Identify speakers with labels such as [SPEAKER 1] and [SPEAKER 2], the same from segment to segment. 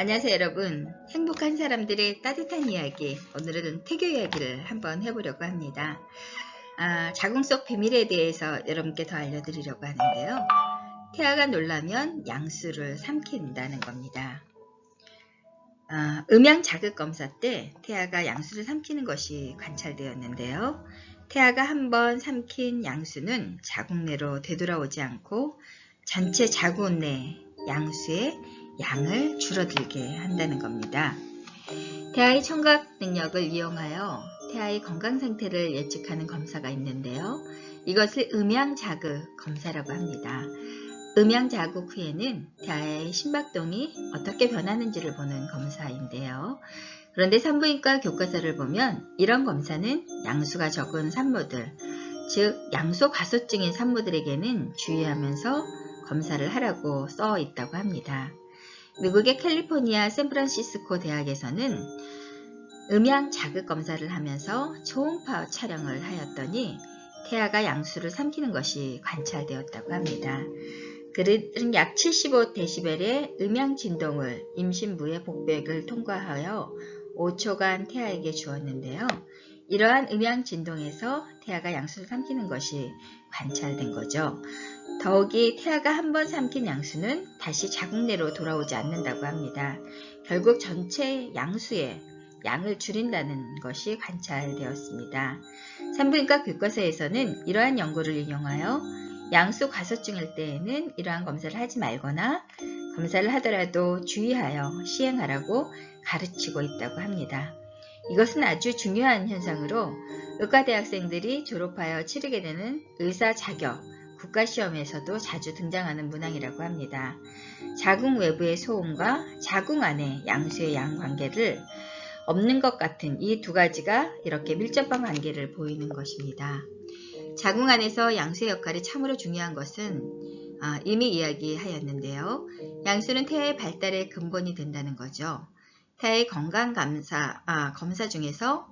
[SPEAKER 1] 안녕하세요 여러분. 행복한 사람들의 따뜻한 이야기, 오늘은 태교 이야기를 한번 해보려고 합니다. 자궁 속 비밀에 대해서 여러분께 더 알려드리려고 하는데요. 태아가 놀라면 양수를 삼킨다는 겁니다. 음양 자극 검사 때 태아가 양수를 삼키는 것이 관찰되었는데요. 태아가 한번 삼킨 양수는 자궁 내로 되돌아오지 않고 전체 자궁 내 양수의 양을 줄어들게 한다는 겁니다. 태아의 청각 능력을 이용하여 태아의 건강 상태를 예측하는 검사가 있는데요. 이것을 음양 자극 검사라고 합니다. 음양 자극 후에는 태아의 심박동이 어떻게 변하는지를 보는 검사인데요. 그런데 산부인과 교과서를 보면 이런 검사는 양수가 적은 산모들, 즉 양소 과소증인 산모들에게는 주의하면서 검사를 하라고 써 있다고 합니다. 미국의 캘리포니아 샌프란시스코 대학에서는 음양 자극 검사를 하면서 초음파 촬영을 하였더니 태아가 양수를 삼키는 것이 관찰되었다고 합니다. 그들은 약 75데시벨의 음양 진동을 임신부의 복벽을 통과하여 5초간 태아에게 주었는데요. 이러한 음양 진동에서 태아가 양수를 삼키는 것이 관찰된 거죠. 더욱이 태아가 한번 삼킨 양수는 다시 자궁 내로 돌아오지 않는다고 합니다. 결국 전체 양수의 양을 줄인다는 것이 관찰되었습니다. 산부인과 교과서에서는 이러한 연구를 인용하여 양수 과소증일 때에는 이러한 검사를 하지 말거나 검사를 하더라도 주의하여 시행하라고 가르치고 있다고 합니다. 이것은 아주 중요한 현상으로 의과대학생들이 졸업하여 치르게 되는 의사 자격, 국가시험에서도 자주 등장하는 문항이라고 합니다. 자궁 외부의 소음과 자궁 안의 양수의 양 관계를 없는 것 같은 이 두 가지가 이렇게 밀접한 관계를 보이는 것입니다. 자궁 안에서 양수의 역할이 참으로 중요한 것은 이미 이야기하였는데요. 양수는 태아의 발달의 근본이 된다는 거죠. 태아의 건강 검사 중에서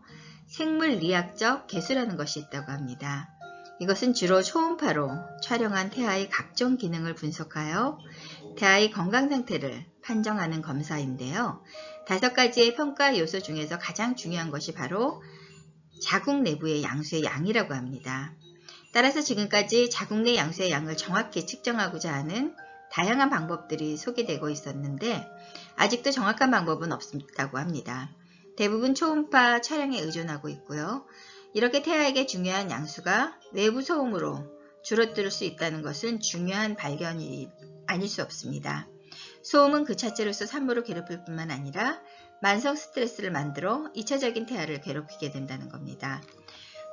[SPEAKER 1] 생물리학적 개수라는 것이 있다고 합니다. 이것은 주로 초음파로 촬영한 태아의 각종 기능을 분석하여 태아의 건강 상태를 판정하는 검사인데요. 5가지의 평가 요소 중에서 가장 중요한 것이 바로 자궁 내부의 양수의 양이라고 합니다. 따라서 지금까지 자궁 내 양수의 양을 정확히 측정하고자 하는 다양한 방법들이 소개되고 있었는데 아직도 정확한 방법은 없다고 합니다. 대부분 초음파 촬영에 의존하고 있고요. 이렇게 태아에게 중요한 양수가 외부 소음으로 줄어들 수 있다는 것은 중요한 발견이 아닐 수 없습니다. 소음은 그 자체로서 산모를 괴롭힐 뿐만 아니라 만성 스트레스를 만들어 2차적인 태아를 괴롭히게 된다는 겁니다.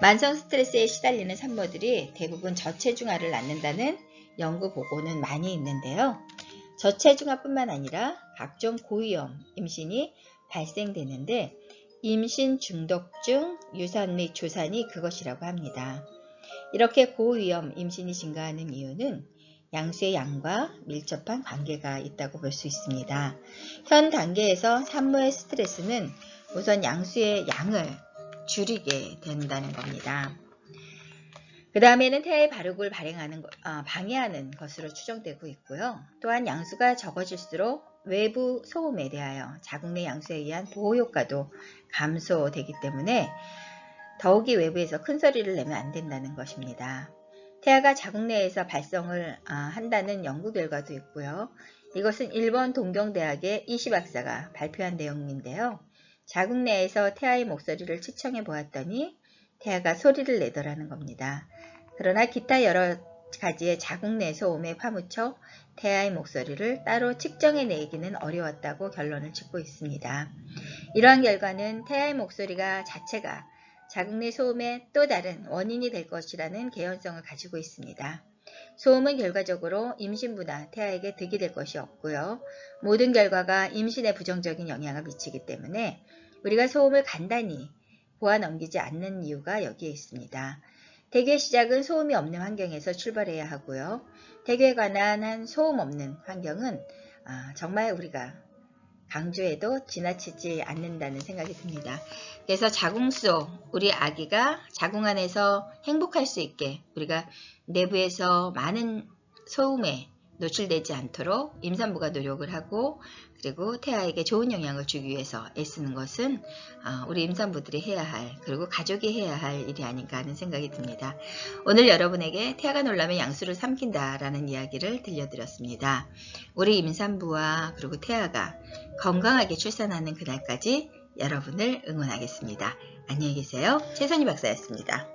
[SPEAKER 1] 만성 스트레스에 시달리는 산모들이 대부분 저체중아를 낳는다는 연구 보고는 많이 있는데요. 저체중아뿐만 아니라 각종 고위험 임신이 발생되는데 임신 중독증, 유산 및 조산이 그것이라고 합니다. 이렇게 고위험 임신이 증가하는 이유는 양수의 양과 밀접한 관계가 있다고 볼 수 있습니다. 현 단계에서 산모의 스트레스는 우선 양수의 양을 줄이게 된다는 겁니다. 그 다음에는 태아의 발육을 방해하는 것으로 추정되고 있고요. 또한 양수가 적어질수록 외부 소음에 대하여 자궁 내 양수에 의한 보호 효과도 감소되기 때문에 더욱이 외부에서 큰 소리를 내면 안 된다는 것입니다. 태아가 자궁 내에서 발성을 한다는 연구 결과도 있고요. 이것은 일본 동경대학의 이시 박사가 발표한 내용인데요. 자궁 내에서 태아의 목소리를 측정해 보았더니 태아가 소리를 내더라는 겁니다. 그러나 기타 여러 가지의 자궁 내 소음에 파묻혀 태아의 목소리를 따로 측정해 내기는 어려웠다고 결론을 짓고 있습니다. 이러한 결과는 태아의 목소리가 자체가 자궁 내 소음의 또 다른 원인이 될 것이라는 개연성을 가지고 있습니다. 소음은 결과적으로 임신부나 태아에게 득이 될 것이 없고요. 모든 결과가 임신에 부정적인 영향을 미치기 때문에 우리가 소음을 간단히 보아 넘기지 않는 이유가 여기에 있습니다. 태교의 시작은 소음이 없는 환경에서 출발해야 하고요. 태교에 관한 소음 없는 환경은 정말 우리가 강조해도 지나치지 않는다는 생각이 듭니다. 그래서 자궁 속 우리 아기가 자궁 안에서 행복할 수 있게 우리가 내부에서 많은 소음에 노출되지 않도록 임산부가 노력을 하고 그리고 태아에게 좋은 영향을 주기 위해서 애쓰는 것은 우리 임산부들이 해야 할 그리고 가족이 해야 할 일이 아닌가 하는 생각이 듭니다. 오늘 여러분에게 태아가 놀라면 양수를 삼킨다 라는 이야기를 들려드렸습니다. 우리 임산부와 그리고 태아가 건강하게 출산하는 그날까지 여러분을 응원하겠습니다. 안녕히 계세요. 최선희 박사였습니다.